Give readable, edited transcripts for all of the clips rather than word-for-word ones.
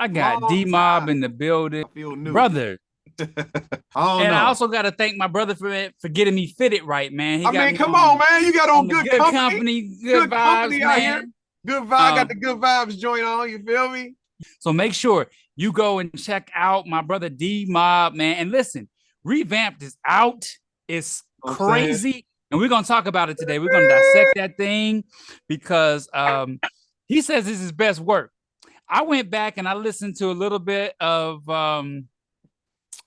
I got Long D-Mob time. in the building, I feel new. brother. I don't And I know. also got to thank my brother for getting me fitted right, man. He I got mean, me come on, man. You got on on the good good company. company, good Good vibes, company out here. man. Good vibe. Got the good vibes joint on. You feel me? So make sure you go and check out my brother D-Mob, man. And listen, Revamped is out. It's You know what I'm saying? crazy. And we're going to talk about it today. We're going to dissect that thing because he says this is his best work. I went back and I listened to a little bit of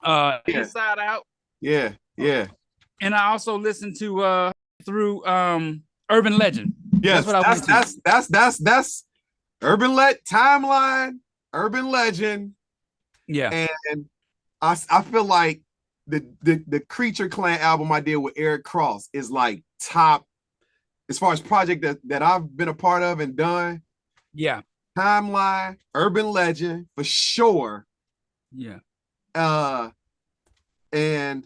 Yeah. Inside Out. Yeah. Yeah. And I also listened to through Urban Legend. That's Yes. what I went to. That's timeline, urban legend. Yeah. And I feel like the Creature Clan album I did with Eric Cross is like top as far as project that I've been a part of and done. Yeah. Timeline, urban legend for sure. Yeah. And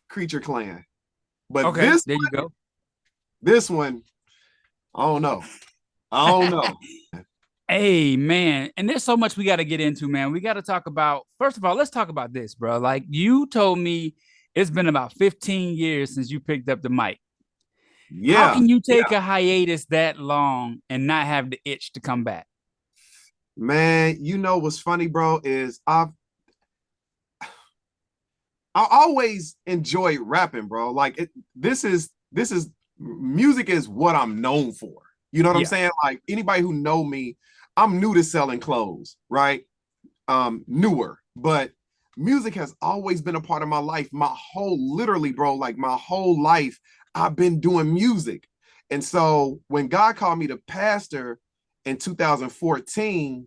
Creature Clan. But Okay. There you go. This one, I don't know. I don't know. Hey, man. And there's so much we got to get into, man. We got to talk about, first of all, let's talk about this, bro. Like you told me it's been about 15 years since you picked up the mic. How Yeah. can you take a hiatus that long and not have the itch to come back? Man, you know what's funny, bro, is I always enjoy rapping, bro. Like this is music is what I'm known for. You know what I'm saying? Like anybody who know me, I'm new to selling clothes, right? Newer, but music has always been a part of my life. Literally, bro, like my whole life, I've been doing music. And so when God called me to pastor in 2014,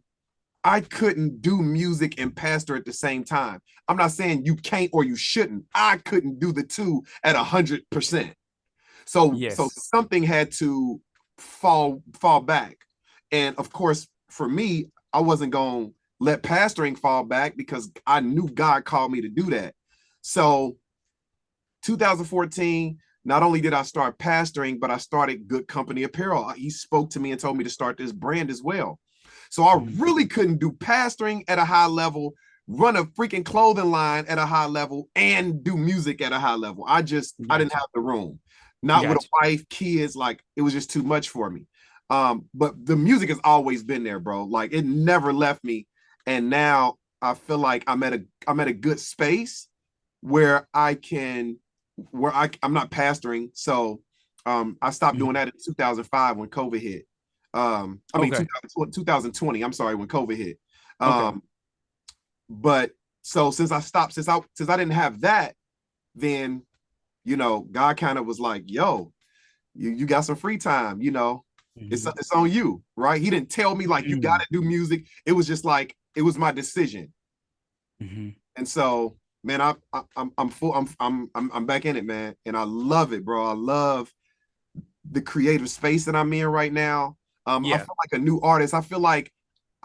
I couldn't do music and pastor at the same time. I'm not saying you can't or you shouldn't. I couldn't do the two at 100%. So something had to fall back. And of course, for me, I wasn't going to let pastoring fall back because I knew God called me to do that. So 2014, not only did I start pastoring, but I started Good Company Apparel. He spoke to me and told me to start this brand as well. So I really couldn't do pastoring at a high level, run a freaking clothing line at a high level, and do music at a high level. I didn't have the room. Not with a wife, kids, like it was just too much for me. But the music has always been there, bro. Like it never left me. And now I feel like I'm at a good space where I'm not pastoring. So I stopped doing that in 2005 when COVID hit. 2020, I'm sorry, when COVID hit. But so since I didn't have that, then God kind of was like, yo, you got some free time, it's on you, right? He didn't tell me like you gotta do music. It was just like it was my decision. And so, man, I'm back in it, man, and I love it, bro. I love the creative space that I'm in right now. I feel like a new artist. I feel like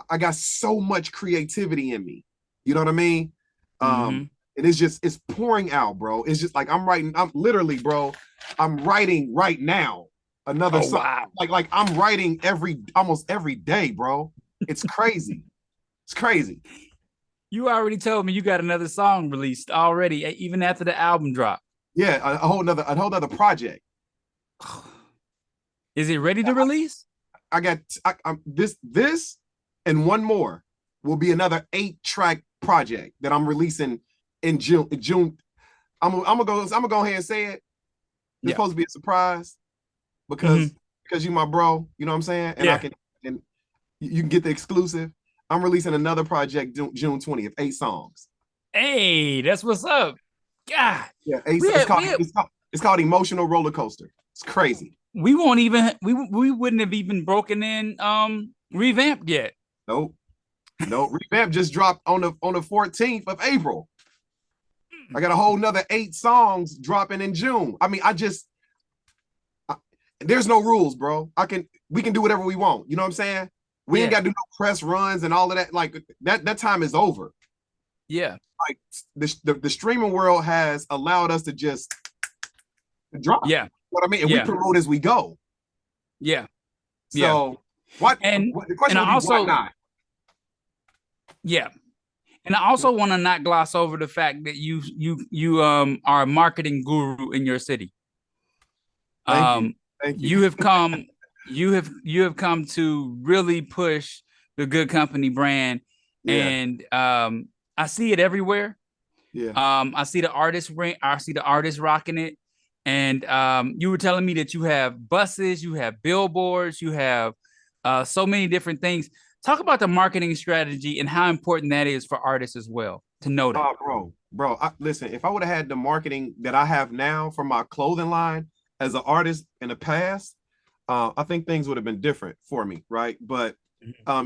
I got so much creativity in me. You know what I mean? And it's pouring out, bro. It's just like I'm literally, bro, I'm writing right now another song. Wow. Like I'm writing almost every day, bro. It's crazy. It's crazy. You already told me you got another song released already, even after the album drop. Yeah, a whole nother project. Is it ready to release? This and one more will be another 8-track project that I'm releasing in June. I'm gonna go ahead and say it. It's supposed to be a surprise because you my bro, you know what I'm saying? And you can get the exclusive. I'm releasing another project June 20th, 8 songs. Hey, that's what's up. God. Yeah, it's called Emotional Roller Coaster. It's crazy. We wouldn't have even broken in Revamped yet. Nope. Revamped just dropped on the 14th of April. I got a whole nother 8 songs dropping in June. I mean, there's no rules, bro. We can do whatever we want. You know what I'm saying? We ain't got to do no press runs and all of that. Like that time is over. Yeah. Like the streaming world has allowed us to just drop. Yeah. What I mean, and we promote as we go. Yeah. So the question would be, why not? Yeah. And I also want to not gloss over the fact that you are a marketing guru in your city. Thank you. Um, Thank you. you have come you have come to really push the Good Company brand, Yeah. and I see it everywhere. Yeah. I see the artists ring. I see the artists rocking it. And you were telling me that you have buses, you have billboards, you have so many different things. Talk about the marketing strategy and how important that is for artists as well to know that. Bro, listen, if I would have had the marketing that I have now for my clothing line as an artist in the past, I think things would have been different for me, right? But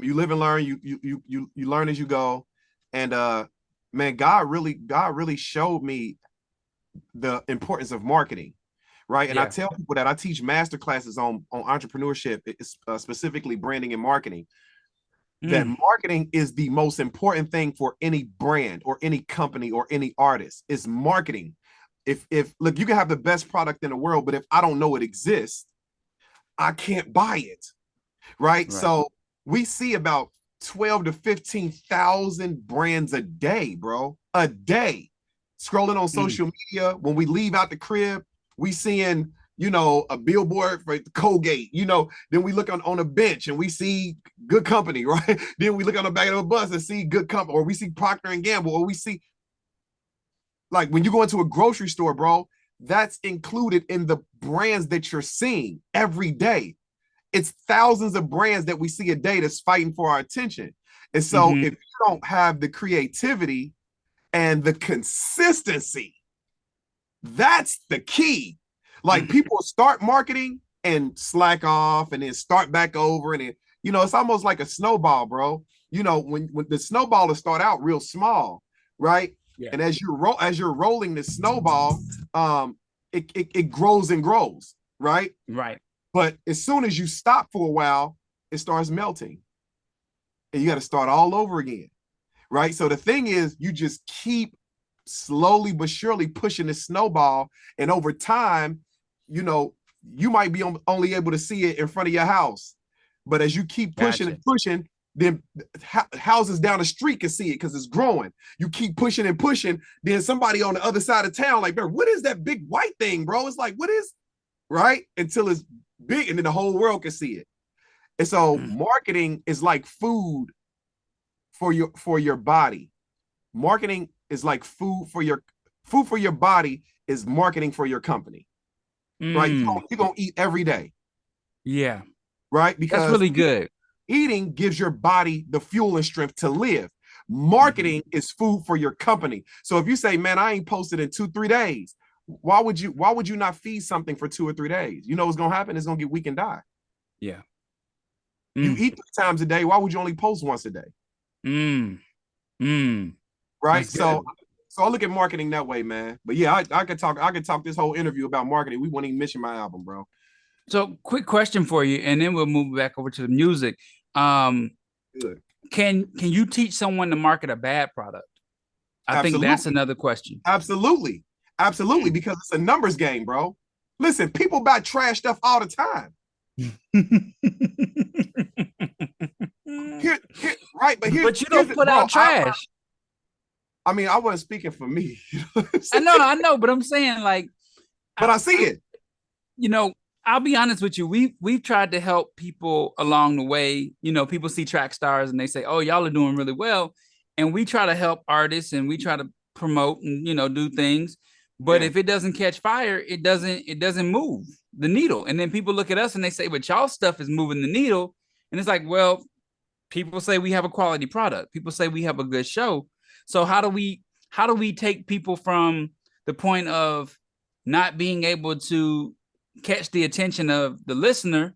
you live and learn, you learn as you go. And man, God really showed me the importance of marketing, right? And I Yeah. tell people that I teach master classes on entrepreneurship, specifically branding and marketing, that Mm. marketing is the most important thing for any brand or any company or any artist. Is marketing. If look, you can have the best product in the world, but if I don't know it exists, I can't buy it, right? Right. So we see about 12 to 15,000 brands a day, bro. A day. Scrolling on Mm. social media, when we leave out the crib, we seeing, a billboard for Colgate, then we look on a bench and we see Good Company, right? Then we look on the back of a bus and see Good Company, or we see Procter and Gamble, or we see, like, when you go into a grocery store, bro, that's included in the brands that you're seeing every day. It's thousands of brands that we see a day that's fighting for our attention. And so Mm-hmm. if you don't have the creativity and the consistency, that's the key. Like, Mm. people start marketing and slack off and then start back over. And then, it's almost like a snowball, bro. When the snowball will start out real small, right? Yeah. And as you're rolling the snowball, it grows and grows, right? Right. But as soon as you stop for a while, it starts melting. And you got to start all over again. Right. So the thing is, you just keep slowly but surely pushing the snowball. And over time, you might be only able to see it in front of your house. But as you keep pushing Gotcha. and pushing, then houses down the street can see it because it's growing. You keep pushing and pushing, then somebody on the other side of town, like, bro, what is that big white thing, bro? It's like, what is, right? Until it's big, and then the whole world can see it. And so Mm. marketing is like food for your body. Marketing is like food for your body is marketing for your company, right? Mm. You're gonna eat every day, Yeah. right? That's Because really good. eating gives your body the fuel and strength to live. Marketing Mm-hmm. is food for your company. So if you say, man, I ain't posted in 2-3 days, why would you not feed something for 2 or 3 days? You know what's gonna happen? It's gonna get weak and die. Yeah. You Mm. eat 3 times a day. Why would you only post once a day? Mm. Mm. Right. That's So good. I look at marketing that way, man. But yeah, I could talk this whole interview about marketing. We wouldn't even mention my album, bro. So, quick question for you, and then we'll move back over to the music. Um, Good. can you teach someone to market a bad product? I think that's Absolutely. another question. Absolutely. Absolutely. Mm. Because it's a numbers game, bro. Listen, people buy trash stuff all the time. Here, right. But here's But you here's don't it, put bro. out trash. I mean, I wasn't speaking for me. You know what I'm I saying? know, but I'm saying like, But I, I see it. you know, I'll be honest with you. We've tried to help people along the way. People see track stars and they say, "Oh, y'all are doing really well," and we try to help artists and we try to promote and do things. But Yeah. if it doesn't catch fire, it doesn't move the needle. And then people look at us and they say, "But y'all stuff is moving the needle," and it's like, well, people say we have a quality product. People say we have a good show. So how do we take people from the point of not being able to catch the attention of the listener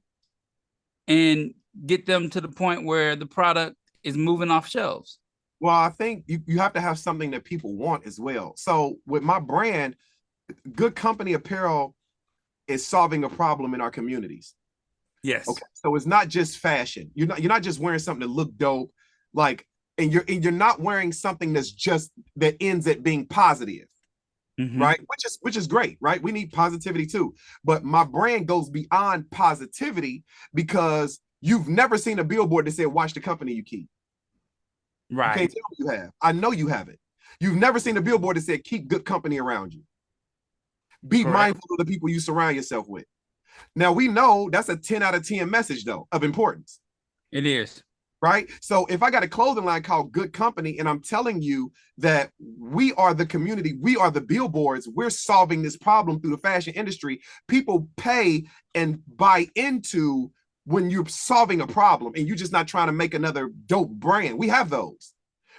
and get them to the point where the product is moving off shelves? Well, I think you have to have something that people want as well. So with my brand, Good Company Apparel is solving a problem in our communities. Yes. Okay. So it's not just fashion. You're not just wearing something that look dope, like, and you're not wearing something that ends at being positive, Mm-hmm. right? Which is great, right? We need positivity too. But my brand goes beyond positivity because you've never seen a billboard that said, watch the company you keep. You Right. can't tell me you have. I know you haven't. You've never seen a billboard that said keep good company around you. Be Correct. mindful of the people you surround yourself with. Now we know that's a 10 out of 10 message though of importance. It is. Right. So if I got a clothing line called Good Company and I'm telling you that we are the community, we are the billboards, we're solving this problem through the fashion industry, people pay and buy into when you're solving a problem and you're just not trying to make another dope brand. We have those,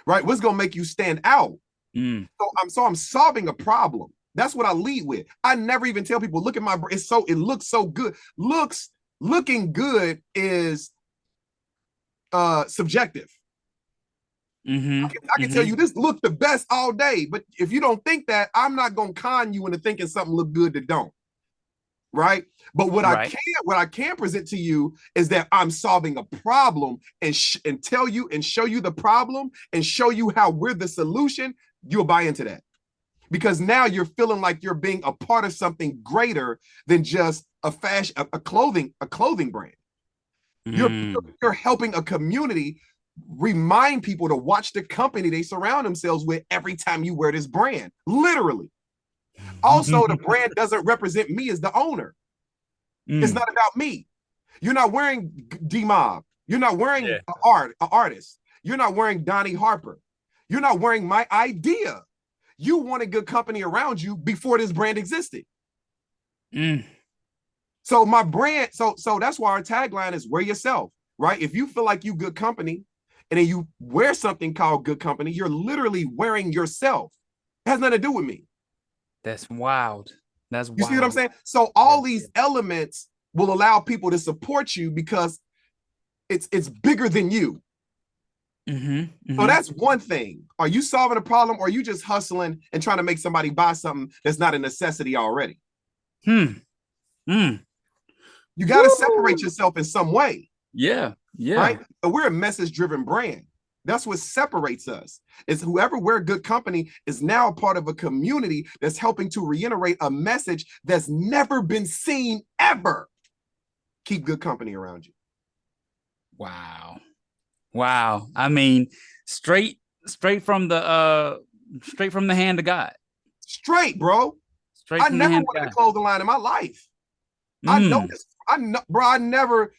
right? What's going to make you stand out? Mm. So I'm solving a problem. That's what I lead with. I never even tell people, look at my, it looks so good. Looking good is subjective. Mm-hmm. I can tell you this look the best all day, but if you don't think that, I'm not gonna con you into thinking something look good that don't. Right? But what I can present to you is that I'm solving a problem and tell you and show you the problem and show you how we're the solution. You'll buy into that because now you're feeling like you're being a part of something greater than just a fashion, a clothing brand. You're helping a community remind people to watch the company they surround themselves with every time you wear this brand. Literally. Also, the brand doesn't represent me as the owner. It's not about me. You're not wearing D-Maub. You're not wearing an artist. You're not wearing Donnie Harper. You're not wearing my idea. You wanted good company around you before this brand existed. So my brand, so that's why our tagline is wear yourself, right? If you feel like you good company and then you wear something called good company, you're literally wearing yourself. It has nothing to do with me. That's wild. That's wild. You see what I'm saying? So all these elements will allow people to support you because it's bigger than you. So that's one thing. Are you solving a problem or are you just hustling and trying to make somebody buy something that's not a necessity already? You got to separate yourself in some way. Yeah. Right? But we're a message-driven brand. That's what separates us. Is whoever we're good company is now a part of a community that's helping to reiterate a message that's never been seen ever. Keep good company around you. Wow. I mean, straight from the hand of God. Straight, bro. I never wanted a clothing line in my life. I know this. I never,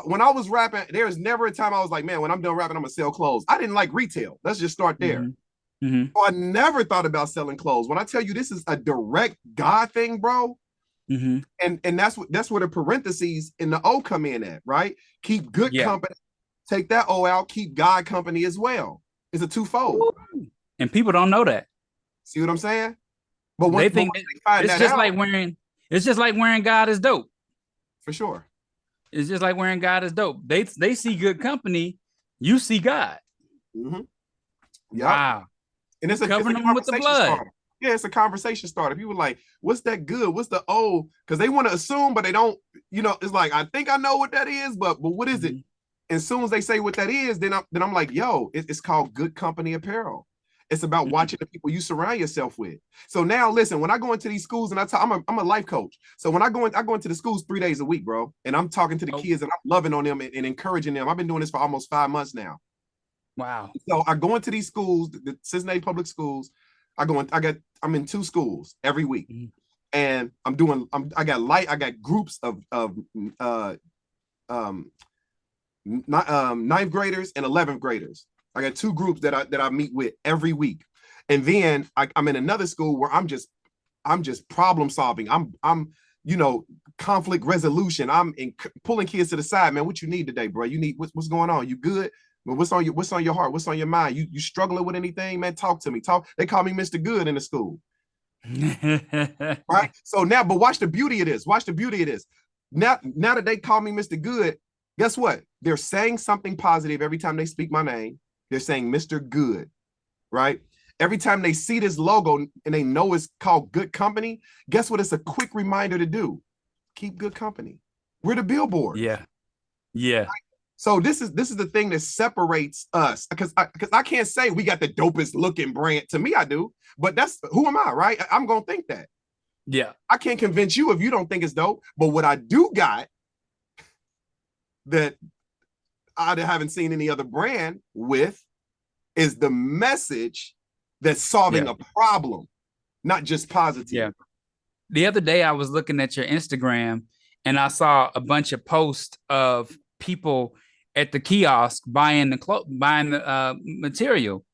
when I was rapping, there was never a time I was like, man, when I'm done rapping, I'm gonna sell clothes. I didn't like retail. Let's just start there. I never thought about selling clothes. When I tell you this is a direct God thing, bro. And that's where the parentheses in the O come in at, right? Keep good company, take that O out, keep God company as well. It's a twofold. And people don't know that. See what I'm saying? But they think it's just like wearing God is dope. For sure. It's just like wearing God is dope. They see good company, you see God. Wow. And it's covering them with the blood. Starter. Yeah, it's a conversation starter. People are like, what's that good? What's the O? Because they want to assume, but they don't, it's like, I think I know what that is, but what is it? And as soon as they say what that is, then I'm like, yo, it's called Good Company Apparel. It's about watching the people you surround yourself with. So now, listen, when I go into these schools and I'm a life coach. So when I go into the schools 3 days a week, bro, and I'm talking to the kids and I'm loving on them and encouraging them. I've been doing this for almost 5 months now. Wow. So I go into these schools, the Cincinnati public schools. I'm in 2 schools every week, and I got groups of 9th graders and 11th graders. I got 2 groups that I meet with every week, and then I'm in another school where I'm just problem solving. I'm conflict resolution. I'm pulling kids to the side, man. What you need today, bro? You need what's going on? You good? Well, what's on your heart? What's on your mind? You struggling with anything, man? Talk to me. They call me Mr. Good in the school. Right? So now, but watch the beauty of this. Now that they call me Mr. Good, guess what? They're saying something positive every time they speak my name. They're saying Mr. Good, right? Every time they see this logo and they know it's called Good Company, guess what? It's a quick reminder to do. Keep good company. We're the billboard. Yeah. Right? So this is the thing that separates us, because I can't say we got the dopest looking brand. To me, I do, but that's who am I, right? I'm gonna think that. Yeah, I can't convince you if you don't think it's dope. But what I do got that I haven't seen any other brand with is the message that's solving a problem, not just positive. Yeah. The other day I was looking at your Instagram and I saw a bunch of posts of people at the kiosk buying the material,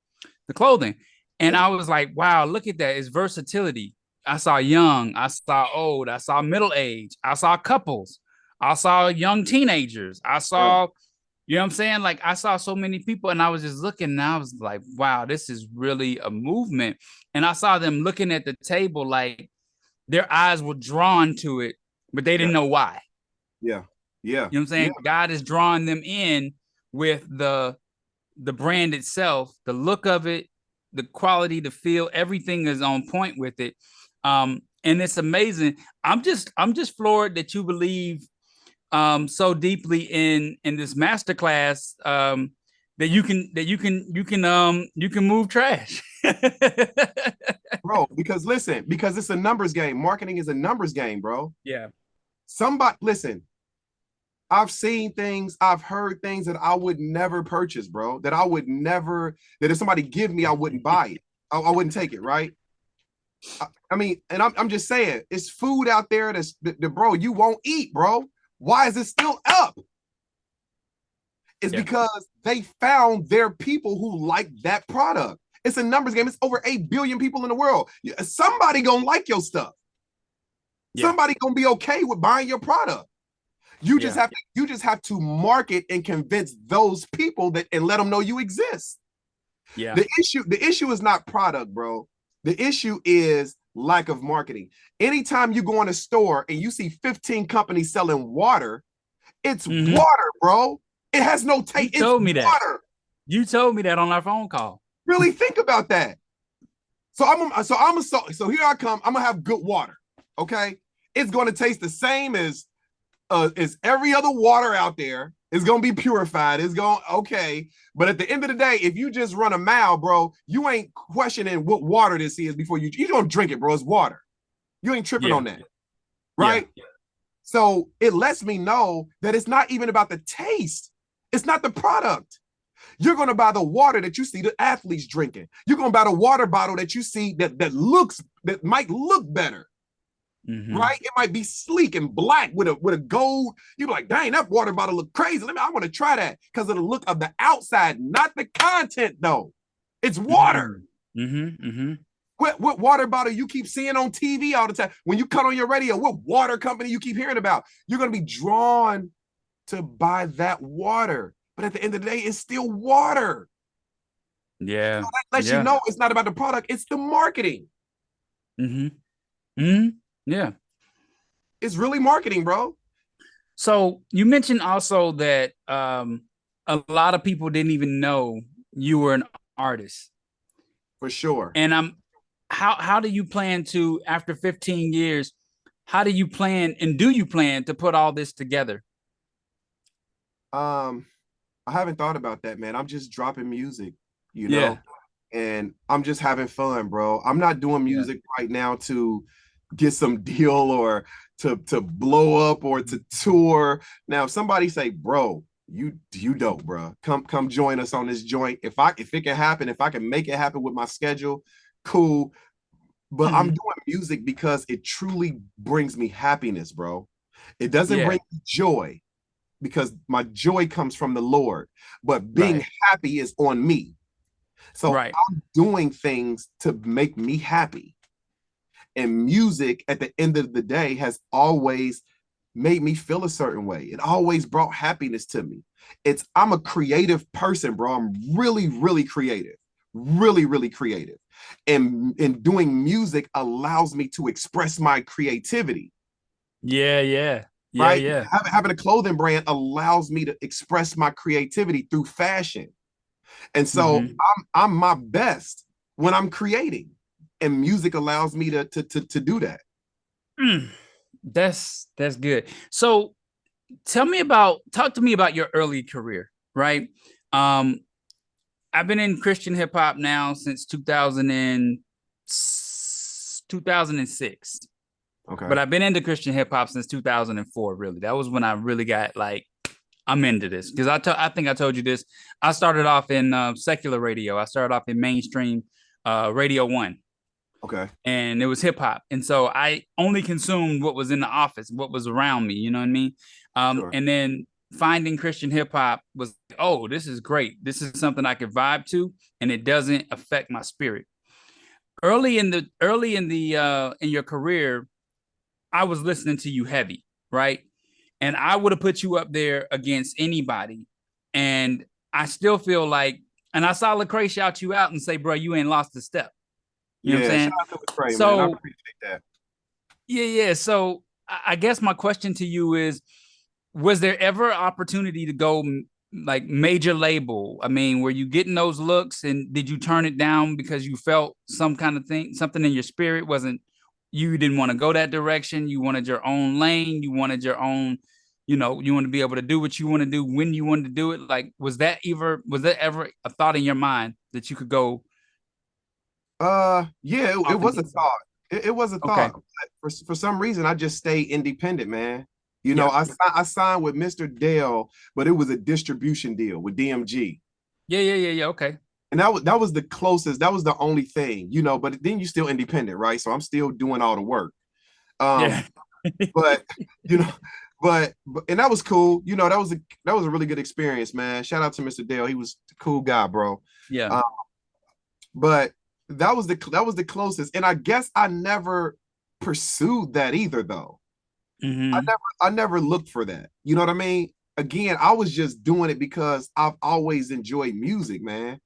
the clothing. And I was like, wow, look at that. It's versatility. I saw young, I saw old, I saw middle age, I saw couples, I saw young teenagers, I saw, you know what I'm saying? Like I saw so many people and I was just looking and I was like, wow, this is really a movement. And I saw them looking at the table like their eyes were drawn to it, but they didn't know why. Yeah. Yeah. You know what I'm saying? God is drawing them in with the brand itself, the look of it, the quality, the feel, everything is on point with it. And it's amazing. I'm just floored that you believe so deeply in this masterclass that you can move trash. Bro, because listen, because it's a numbers game. Marketing is a numbers game, bro. Yeah. Somebody listen, I've seen things, I've heard things that I would never purchase, bro. That I would never, that if somebody give me, I wouldn't buy it. I wouldn't take it, right? I mean, and I'm just saying, it's food out there that's, bro, you won't eat, bro. Why is it still up? It's because they found their people who like that product. It's a numbers game. It's over 8 billion people in the world. Somebody gonna like your stuff. Somebody gonna be okay with buying your product. You just have to market and convince those people that and let them know you exist. Yeah. The issue is not product, bro. The issue is lack of marketing. Anytime you go in a store and you see 15 companies selling water, it's water, bro. It has no taste. You told me that. Water. You told me that on our phone call. Really think about that. So here I come. I'm gonna have good water. Okay, it's gonna taste the same as every other water out there. It's gonna be purified. It's going okay. But at the end of the day, if you just run a mile, bro, you ain't questioning what water this is before you don't drink it, bro. It's water. You ain't tripping on that, right? Yeah. So it lets me know that it's not even about the taste. It's not the product. You're going to buy the water that you see the athletes drinking. You're going to buy the water bottle that you see that might look better. Right? It might be sleek and black with a gold. You're like, dang, that water bottle look crazy. I want to try that because of the look of the outside, not the content though. It's water. What water bottle you keep seeing on TV all the time? When you cut on your radio, what water company you keep hearing about? You're going to be drawn to buy that water. But at the end of the day, it's still water. Yeah. So that lets you know it's not about the product, it's the marketing. Yeah. It's really marketing, bro. So you mentioned also that a lot of people didn't even know you were an artist. For sure. And how do you plan to, after 15 years, how do you plan and do you plan to put all this together? I haven't thought about that, man. I'm just dropping music, you know, and I'm just having fun, bro. I'm not doing music right now to get some deal or to blow up or to tour. Now, if somebody say, bro, you dope, bro. Come join us on this joint. If it can happen, if I can make it happen with my schedule, cool. But I'm doing music because it truly brings me happiness, bro. It doesn't bring me joy, because my joy comes from the Lord, but being happy is on me. So I'm doing things to make me happy. And music at the end of the day has always made me feel a certain way. It always brought happiness to me. I'm a creative person, bro. I'm really, really creative. Really, really creative. And doing music allows me to express my creativity. Right? Having a clothing brand allows me to express my creativity through fashion. And so I'm my best when I'm creating, and music allows me to do that. That's good. So talk to me about your early career, right? I've been in Christian hip hop now since 2006. Okay. But I've been into Christian hip hop since 2004, really. That was when I really got like I'm into this because I think I told you this. I started off in secular radio. I started off in mainstream Radio One, Okay. and it was hip hop. And so I only consumed what was in the office, what was around me. You know what I mean? Sure. And then finding Christian hip hop was, oh, this is great. This is something I could vibe to, and it doesn't affect my spirit. Early in your career, I was listening to you heavy, right? And I would have put you up there against anybody. And I still feel like, and I saw Lecrae shout you out and say, bro, you ain't lost a step. You know what I'm Yeah, shout saying? out to Lecrae, man. I So appreciate that. yeah. So I guess my question to you is, was there ever opportunity to go like major label? I mean, were you getting those looks and did you turn it down because you felt some kind of thing, something in your spirit wasn't, you didn't want to go that direction. You wanted your own lane. You wanted your own, you want to be able to do what you want to do when you wanted to do it. Like, was that ever a thought in your mind that you could go Yeah, it off the was a deep side? thought. It was a Okay. thought. For some reason, I just stayed independent, man. You know, Yeah. I signed with Mr. Dell, but it was a distribution deal with DMG. Yeah. Okay. And that was the closest, that was the only thing, you know, but then you're still independent, right? So I'm still doing all the work. Yeah. Um, but you know, but and that was cool. You know, that was a really good experience, man. Shout out to Mr. Dale. He was a cool guy, bro. Yeah. Um, but that was the closest. And I guess I never pursued that either, though. Mm-hmm. I never looked for that. You know what I mean? Again, I was just doing it because I've always enjoyed music, man.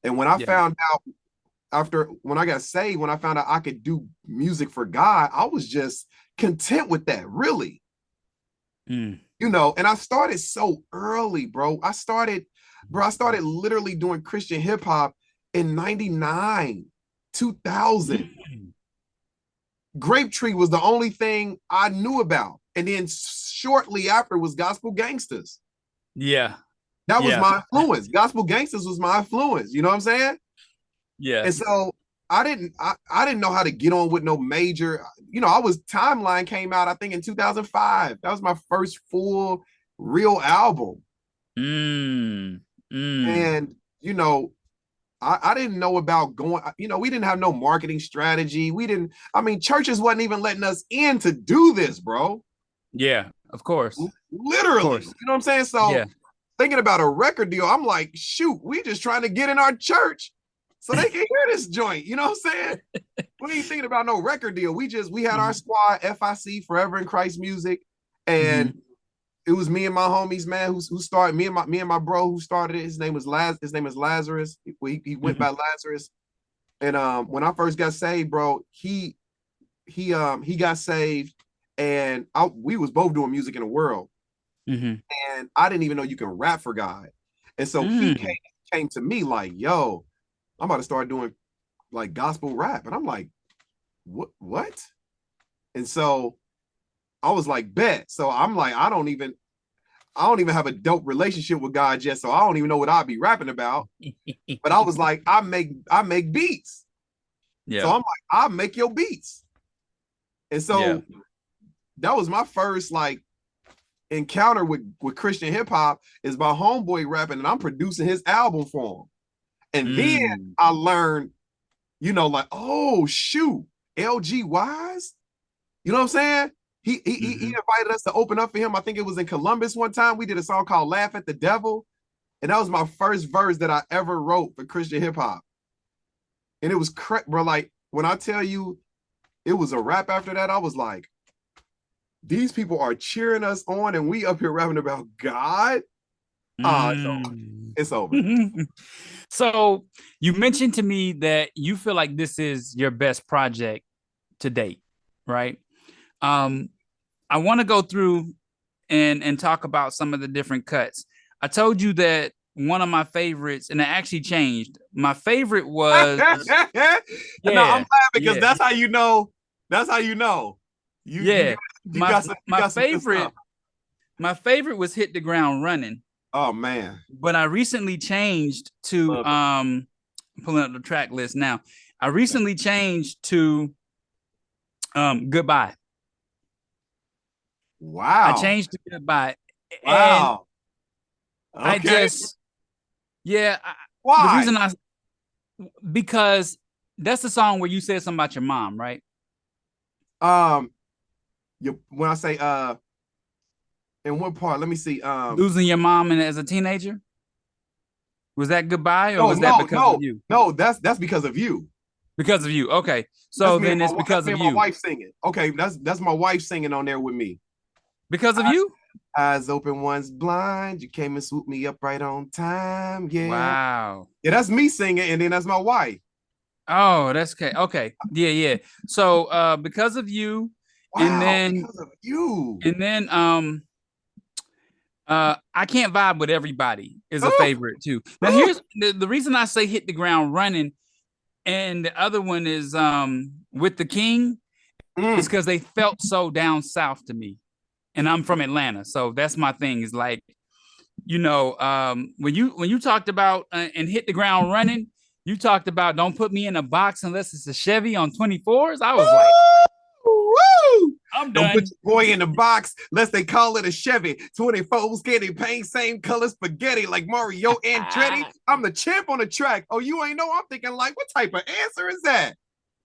And when I Yeah. found out after when I got saved, when I found out I could do music for God, I was just content with that, really. Mm. You know, and I started so early, bro. I started literally doing Christian hip hop in 99, 2000. Grape Tree was the only thing I knew about. And then shortly after was Gospel Gangsters. Yeah. That was Yeah. my influence. Gospel Gangsters was my influence. You know what I'm saying? Yeah. And so I didn't know how to get on with no major, Timeline came out, I think, in 2005. That was my first full real album. Mm. Mm. And I didn't know about going, we didn't have no marketing strategy. Churches wasn't even letting us in to do this, bro. Yeah. Of course. Of Literally. course. You know what I'm saying? So Yeah. thinking about a record deal, I'm like, shoot, we just trying to get in our church so they can hear this joint. You know what I'm saying? We ain't thinking about no record deal. We had our squad, FIC, Forever in Christ Music, and Mm-hmm. it was me and my homies, man, who started, me and my bro who started it. His name is Lazarus. He went Mm-hmm. by Lazarus. And when I first got saved, bro, he got saved, and we was both doing music in the world, Mm-hmm. and I didn't even know you can rap for God. And so he Mm. came to me like, yo, I'm about to start doing like gospel rap. And I'm like, what? And so I was like, bet. So I'm like, I don't even have a dope relationship with God yet. So I don't even know what I'll be rapping about. But I was like, I make beats. So Yeah. I'm like, I'll make your beats. And Yeah. so that was my first like encounter with Christian hip hop, is my homeboy rapping and I'm producing his album for him. And then Mm. I learned, like, oh shoot, LG Wise. You know what I'm saying? He Mm-hmm. invited us to open up for him. I think it was in Columbus one time. We did a song called Laugh at the Devil. And that was my first verse that I ever wrote for Christian hip hop. And it was bro. Like when I tell you it was a rap after that, I was like, these people are cheering us on and we up here rapping about God. It's over. Mm. It's over. So you mentioned to me that you feel like this is your best project to date, right? Um, I want to go through and talk about some of the different cuts. I told you that one of my favorites, and it actually changed. My favorite was No, I'm yeah, laughing because yeah, that's how you know. That's how you know. You yeah. got you got some you My got some good stuff. favorite was Hit the Ground Running, Oh man. but I recently changed to Love it. I'm pulling up the track list now. I recently changed to Goodbye. I Wow. changed to Goodbye, and Wow. I Okay. just, yeah, the Why? reason I, because that's the song where you said something about your mom, right? Um, you when I say in what part? Let me see. Losing your mom as a teenager. Was that goodbye or No, was that no, because of no, you? no. That's because of you. Because of you. Okay. That's So me and then my it's that's because me of and my you. wife singing. Okay, that's my wife singing on there with me. Because of you? Eyes open, one's blind. You came and swooped me up right on time. Yeah, Wow. yeah. That's me singing, and then that's my wife. Oh, that's okay. Okay. Yeah, yeah. So because of you, and Wow, then because of you. and then I can't vibe with everybody is a Ooh, favorite too. Now ooh, here's the reason I say hit the ground running, and the other one is with the king is mm. because they felt so down south to me. And I'm from Atlanta. So that's my thing, is like, when you talked about and hit the ground running, you talked about don't put me in a box unless it's a Chevy on 24s. I was like, Woo! I'm Don't put done. your boy in the box unless they call it a Chevy. 24 candy paint, same color spaghetti like Mario Andretti. I'm the champ on the track. Oh, you ain't know? I'm thinking, like, what type of answer is that?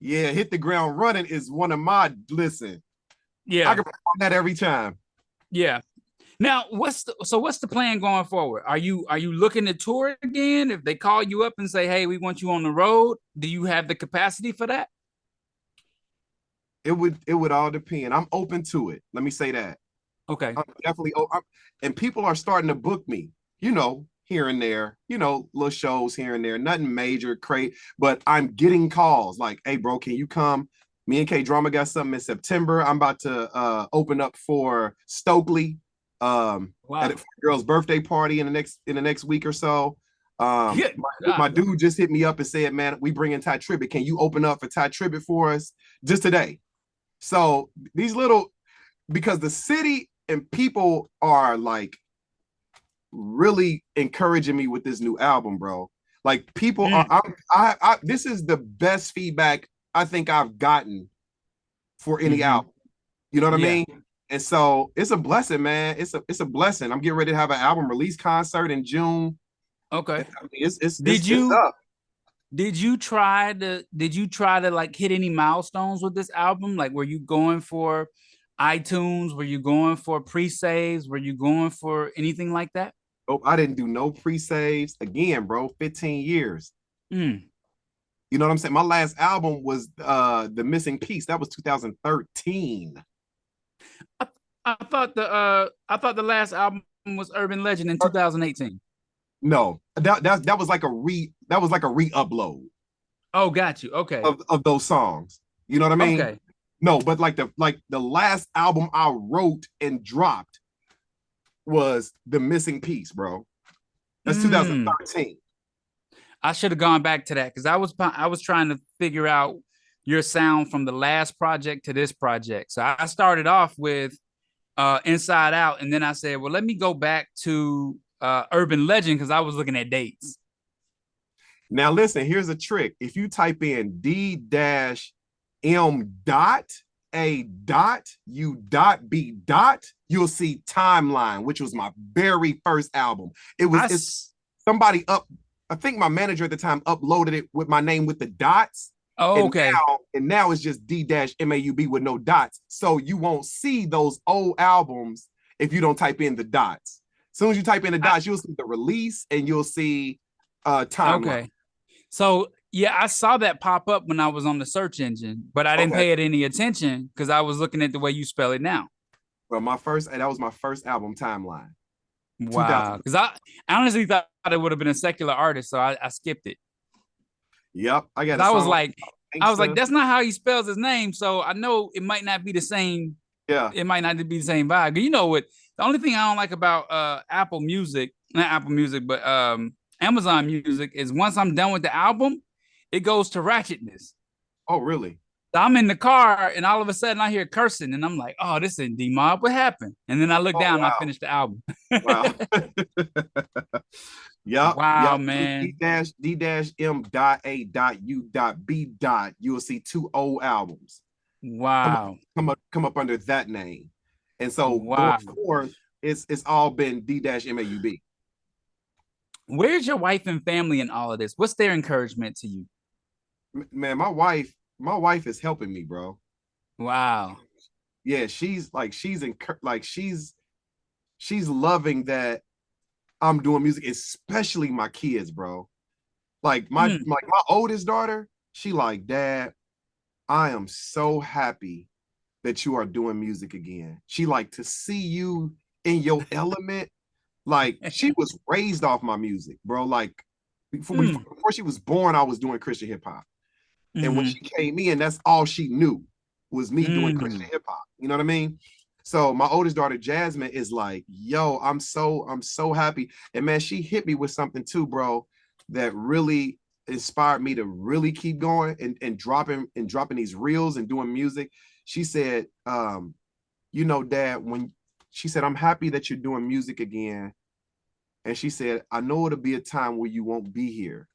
Yeah, hit the ground running is one of my, listen, I Yeah. can perform that every time. Yeah. Now, what's the plan going forward? Are you looking to tour again? If they call you up and say, "Hey, we want you on the road," do you have the capacity for that? It would all depend. I'm open to it. Let me say that. Okay. I'm definitely and people are starting to book me, here and there, little shows here and there, nothing major, crate, but I'm getting calls like, hey bro, can you come? Me and K Drama got something in September. I'm about to open up for Stokely at a Wow. girl's birthday party in the next week or so. Good My God. dude just hit me up and said, man, we bring in Ty Tribbett. Can you open up for Ty Tribbett for us just today? So these little, because the city and people are like really encouraging me with this new album, bro. Like people are, Mm, this is the best feedback I think I've gotten for any hmm. album. You know what I Yeah. mean? And so it's a blessing, man. It's a blessing. I'm getting ready to have an album release concert in June. I Okay. mean, it's Did it's you up. did you try to like hit any milestones with this album? Like, were you going for iTunes? Were you going for pre-saves? Were you going for anything like that? Oh, I didn't do no pre-saves again, bro. 15 years. Mm. You know what I'm saying? My last album was The Missing Piece. That was 2013. I, I thought the last album was Urban Legend in 2018. No, that was like a re-upload Oh, got you. Okay. of those songs. You know what I mean? Okay. No, but like the last album I wrote and dropped was The Missing Piece, bro. That's Mm. 2013. I should have gone back to that because I was trying to figure out your sound from the last project to this project. So I started off with Inside Out, and then I said, well, let me go back to Urban Legend because I was looking at dates. Now listen, here's a trick. If you type in D dash M dot A dot U dot B dot, you'll see Timeline, which was my very first album. It's somebody up, I think my manager at the time uploaded it with my name with the dots. Oh, And okay. now it's just D dash MAUB with no dots. So you won't see those old albums if you don't type in the dots. As soon as you type in the I, dots, you'll see the release and you'll see Timeline. okay. So yeah, I saw that pop up when I was on the search engine, but I didn't Okay. pay it any attention because I was looking at the way you spell it now. Well, that was my first album, Timeline, Wow. 2000. Because I honestly thought it would have been a secular artist, so I skipped it. Yep, I got Because a I was song like, I was like, Gangsta. that's not how he spells his name. So I know it might not be the same. Yeah. It might not be the same vibe. But you know what? The only thing I don't like about Apple Music, not Apple Music, but Amazon Music is once I'm done with the album, it goes to ratchetness. Oh, really? So I'm in the car and all of a sudden I hear cursing and I'm like, oh, this isn't D-Mob. What happened? And then I look Oh, down and I wow. finished the album. Wow. Yep. Wow, Yep. D man. dash D dash M dot A dot U dot B dot. You will see two old albums come up, Wow. come up under that name. And so going Wow. forth, it's all been D dash MAUB. Where's your wife and family in all of this? What's their encouragement to you? Man, my wife is helping me, bro. Wow. Yeah, she's loving that I'm doing music, especially my kids, bro. Mm. Like my oldest daughter, she like, Dad, I am so happy that you are doing music again. She like to see you in your element. Like she was raised off my music, bro. Like Mm. before she was born, I was doing Christian hip hop. And when Mm-hmm. she came in, that's all she knew was me doing Christian Mm. hip hop. You know what I mean? So my oldest daughter, Jasmine, is like, yo, I'm so happy. And man, she hit me with something too, bro, that really inspired me to really keep going and dropping these reels and doing music. She said, Dad, when she said, I'm happy that you're doing music again. And she said, I know it'll be a time where you won't be here.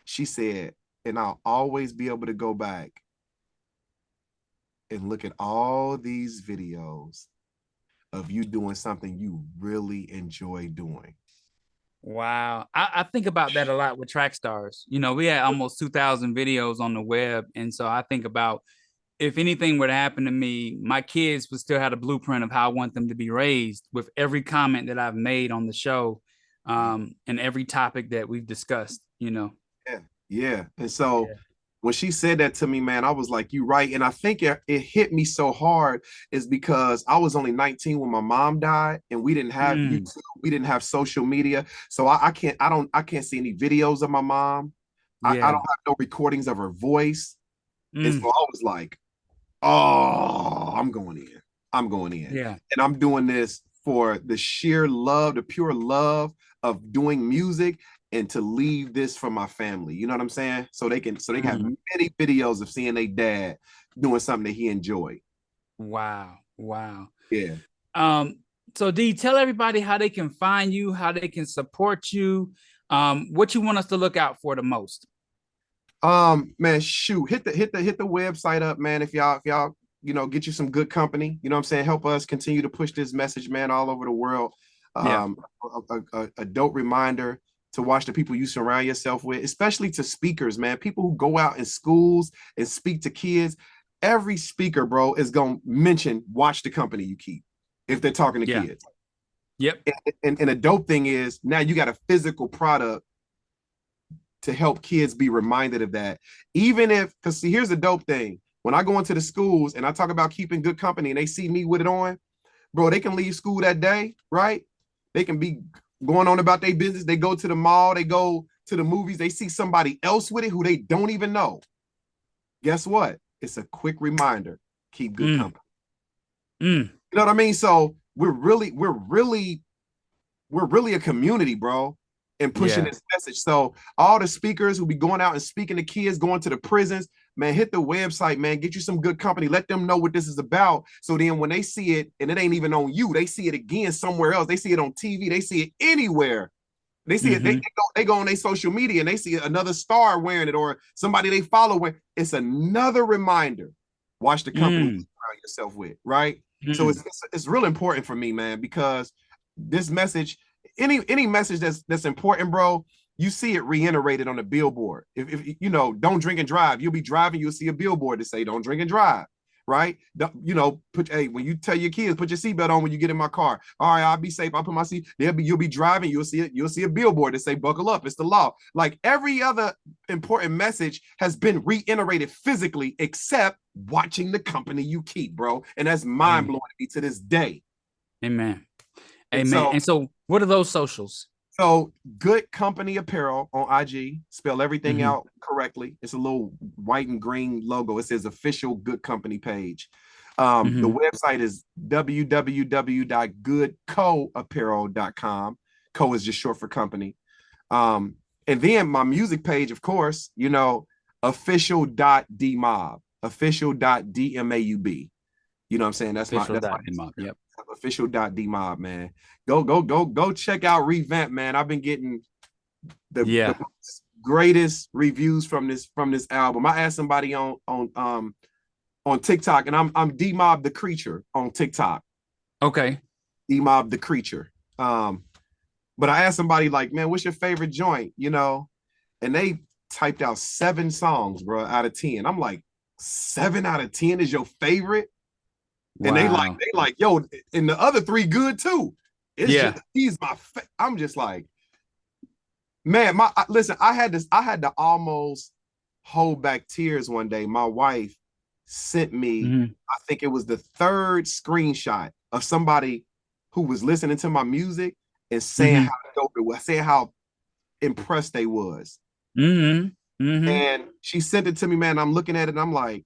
She said, and I'll always be able to go back and look at all these videos of you doing something you really enjoy doing. Wow. I think about that a lot with Trackstarz. We had almost 2,000 videos on the web. And so I think about if anything were to happen to me, my kids would still have a blueprint of how I want them to be raised with every comment that I've made on the show, and every topic that we've discussed. Yeah, yeah. And so Yeah. when she said that to me, man, I was like, you right. And I think it hit me so hard is because I was only 19 when my mom died and we didn't have Mm. YouTube, we didn't have social media. So I can't see any videos of my mom. I Yeah. don't have no recordings of her voice. And so Mm. I was like, oh, I'm going in. I'm going in. Yeah. And I'm doing this for the sheer love, the pure love of doing music and to leave this for my family. You know what I'm saying? So they can have Mm. many videos of seeing their dad doing something that he enjoyed. Wow. Wow. Yeah. Um, so D, tell everybody how they can find you, how they can support you, what you want us to look out for the most. Man, shoot, hit the website up, man. If y'all get you some good company, you know what I'm saying, help us continue to push this message, man, all over the world. Yeah. A dope reminder to watch the people you surround yourself with, especially to speakers, man, people who go out in schools and speak to kids. Every speaker, bro, is gonna mention watch the company you keep if they're talking to Yeah. kids. Yep. And a dope thing is now you got a physical product to help kids be reminded of that. Even if, because see, here's the dope thing. When I go into the schools and I talk about keeping good company and they see me with it on, bro, they can leave school that day, right? They can be going on about their business. They go to the mall, they go to the movies, they see somebody else with it who they don't even know. Guess what? It's a quick reminder. Keep good Mm. company. Mm. You know what I mean? So we're really a community, bro, and pushing Yeah. this message. So all the speakers who be going out and speaking to kids, going to the prisons, man, hit the website, man, get you some good company. Let them know what this is about. So then when they see it, and it ain't even on you, they see it again somewhere else. They see it on TV. They see it anywhere. They see it. They, Mm-hmm. they go. They go on their social media and they see another star wearing it or somebody they follow. It's another reminder. Watch the company you Mm. surround yourself with, right? So Mm. it's real important for me, man, because this message, any message that's important, bro, you see it reiterated on the billboard. If don't drink and drive, you'll be driving, you'll see a billboard to say don't drink and drive, right? When you tell your kids put your seatbelt on when you get in my car. All right, I'll be safe. I'll put my seat. You'll be driving. You'll see a billboard to say buckle up. It's the law. Like every other important message has been reiterated physically, except watching the company you keep, bro. And that's mind Amen. blowing to me to this day. Amen. And Amen. so And so what are those socials? So Good Company Apparel on IG. Spell everything Mm-hmm. out correctly. It's a little white and green logo. It says official Good Company page. The Mm-hmm. website is www.goodcoapparel.com. Co is just short for company. Um, and then my music page, of course, official.dmob, official.dmaub. You know what I'm saying? Official That's my dot D-Maub. Yep. official.dmob, man. Go check out Revamped, man. I've been getting the Yeah. greatest reviews from this album. I asked somebody on TikTok, and I'm D-Mob the Creature on TikTok. Okay. D-Mob the Creature. But I asked somebody like, man, what's your favorite joint? And they typed out 7 songs, bro, out of 10. I'm like, 7 out of 10 is your favorite? And Wow. they like, yo, and the other 3 good too. It's Yeah. just he's I'm just like, man, listen, I had to almost hold back tears one day. My wife sent me, Mhm. I think it was the 3rd screenshot of somebody who was listening to my music and saying Mhm. how dope it was, saying how impressed they was. Mhm. Mhm. And she sent it to me, man. I'm looking at it and I'm like,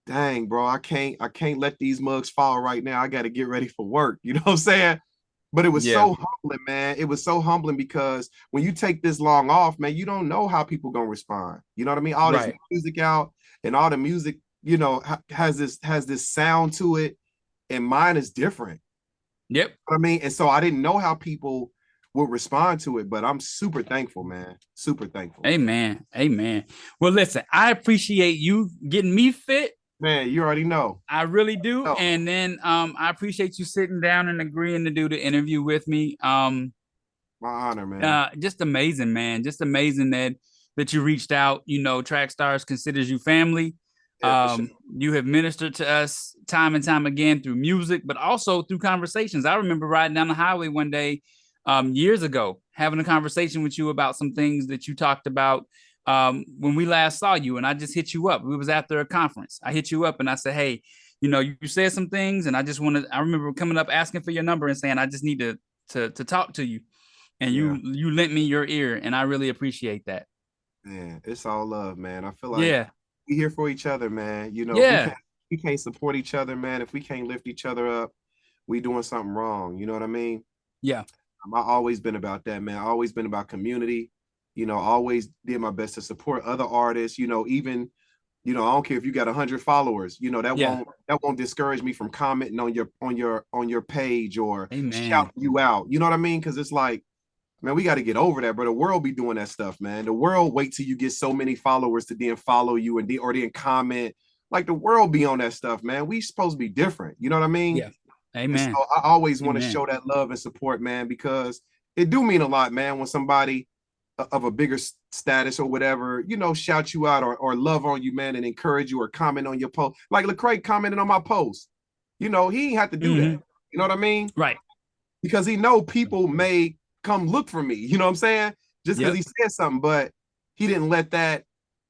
dang, bro, I can't let these mugs fall right now. I got to get ready for work. You know what I'm saying? But it was Yeah. so humbling, man. It was so humbling because when you take this long off, man, you don't know how people gonna respond. You know what I mean? All this Right. music out and all the music, has this sound to it, and mine is different. Yep. You know what I mean? And so I didn't know how people would respond to it, but I'm super thankful, man. Super thankful. Amen. Amen. Well, listen, I appreciate you getting me fit. Man, you already know. I really do. No, And then I appreciate you sitting down and agreeing to do the interview with me. my honor, man. Just amazing, man. Just amazing that you reached out. You know, Trackstarz considers you family. Yeah, for sure. You have ministered to us time and time again through music, but also through conversations. I remember riding down the highway one day, years ago, having a conversation with you about some things that you talked about when we last saw you, and I just hit you up. We was after a conference. I hit you up and I said, "Hey, you know, you said some things, and I just wanted. I remember coming up asking for your number and saying I just need to talk to you." And Yeah. you lent me your ear, and I really appreciate that. Man, it's all love, man. I feel like Yeah, we here for each other, man. If yeah, we can't support each other, man, if we can't lift each other up, we doing something wrong. You know what I mean? yeah, I always been about that, man. I always been about community. Always did my best to support other artists. Even I don't care if you got 100 followers. yeah. That won't discourage me from commenting on your page or Amen. shouting you out. You know what I mean? Because it's like, man, we got to get over that, bro. The world be doing that stuff, man. The world wait till you get so many followers to then follow you or then comment. Like the world be on that stuff, man. We supposed to be different. You know what I mean? Yeah. And so Amen. I always want to Amen. show that love and support, man, because it do mean a lot, man, when somebody of a bigger status or whatever, shout you out or love on you, man, and encourage you or comment on your post. Like Lecrae commented on my post. He ain't have to do that. Hmm. You know what I mean? Right. Because he know people may come look for me. You know what I'm saying? Just because Yep. he said something, but he didn't let that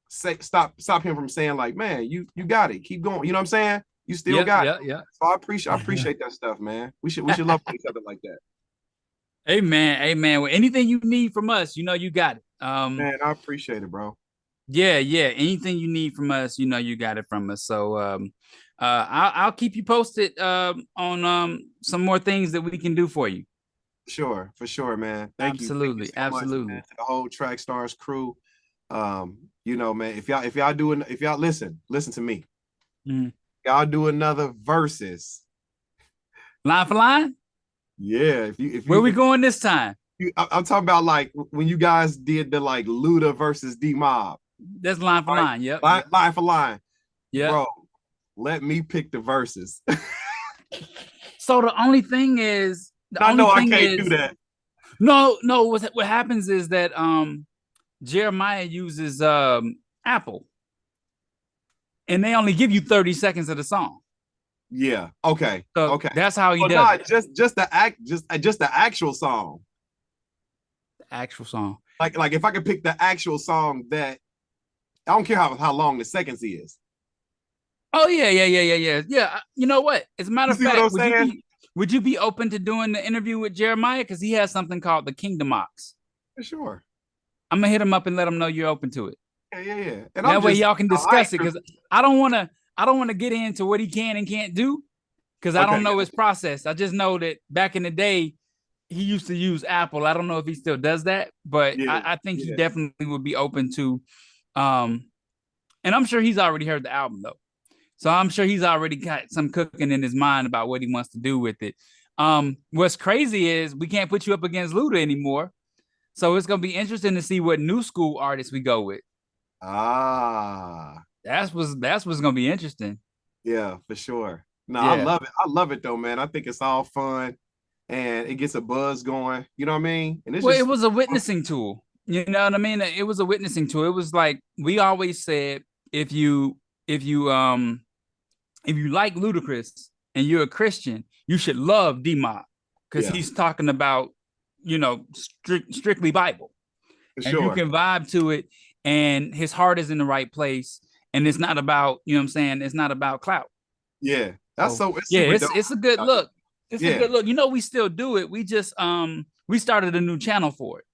stop him from saying like, man, you got it. Keep going. You know what I'm saying? You still Yep. got it. Yep. Yep. So I appreciate that stuff, man. We should love each other like that. Amen. Amen. Well, anything you need from us, you know you got it. Man, I appreciate it, bro. Yeah, yeah. Anything you need from us, you know you got it from us. So I'll keep you posted on some more things that we can do for you. Sure, for sure, man. Thank you. Thank you Absolutely. so much, man, Absolutely. to the whole Trackstarz crew. Man, if y'all listen to me. Mhm. Y'all do another verses. Line for line? Yeah, Where we going this time? I'm talking about like when you guys did the like Luda versus D-Mob, That's line for right? line. Yep. Line for line. Yep. Bro, let me pick the verses. So the I only know I thing can't do is, that. no. What happens is that Jeremiah uses Apple, and they only give you 30 seconds of the song. Yeah. Okay. So Okay. that's how he Oh does no, it. just the actual song. The actual song. Like if I could pick the actual song that I don't care how long the seconds is. Oh yeah, yeah, yeah, yeah, yeah, yeah. You know what? As a matter You of see what fact, I'm saying? would you be open to doing the interview with Jeremiah? Because he has something called the Kingdom Ox. For sure. I'm gonna hit him up and let him know you're open to it. Yeah, yeah, yeah. And I'm That way just, y'all can I discuss it. ain't Because I don't wanna get into what he can and can't do because I okay. don't know his process. I just know that back in the day he used to use Apple. I don't know if he still does that, but Yeah, I think he yeah. definitely would be open to. Um, and I'm sure he's already heard the album though. So I'm sure he's already got some cooking in his mind about what he wants to do with it. What's crazy is we can't put you up against Luda anymore. So it's gonna be interesting to see what new school artists we go with. Ah, That's what's gonna be interesting. yeah, for sure. No, I Yeah. love it. I love it though, man. I think it's all fun. and it gets a buzz going. You know what I mean? And it's Well, it just was a witnessing tool. You know what I mean? It was a witnessing tool. It was like we always said, if you if you um if you like Ludacris and you're a Christian, you should love D-Maub because yeah, he's talking about, strictly Bible, for and you sure. can vibe to it, and his heart is in the right place, and it's not about, you know what I'm saying? It's not about clout. Yeah, that's So so it's yeah, super dope. it's a good look. It's a Yeah. good look. We still do it. We just we started a new channel for it.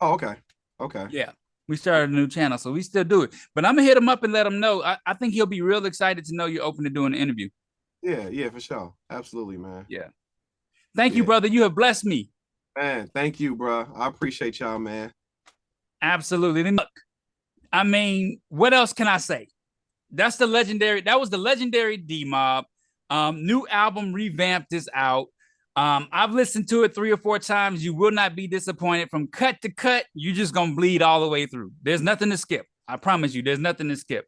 Oh, okay. Okay. Yeah. We started a new channel, so we still do it. But I'm gonna hit him up and let him know. I think he'll be real excited to know you're open to doing an interview. Yeah, yeah, for sure. Absolutely, man. Yeah. Thank you, Yeah. brother. You have blessed me. Man, thank you, bro. I appreciate y'all, man. Absolutely. And look, I mean, what else can I say? That was the legendary D-Maub. New album Revamped is out. I've listened to it 3 or 4 times. You will not be disappointed. From cut to cut, you're just gonna bleed all the way through. There's nothing to skip. I promise you, there's nothing to skip.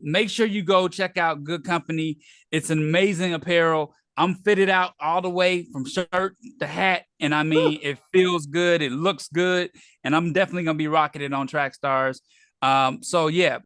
Make sure you go check out Good Company. It's an amazing apparel. I'm fitted out all the way from shirt to hat, and I mean, it feels good, it looks good, and I'm definitely gonna be rocking it on Trackstarz. So yeah,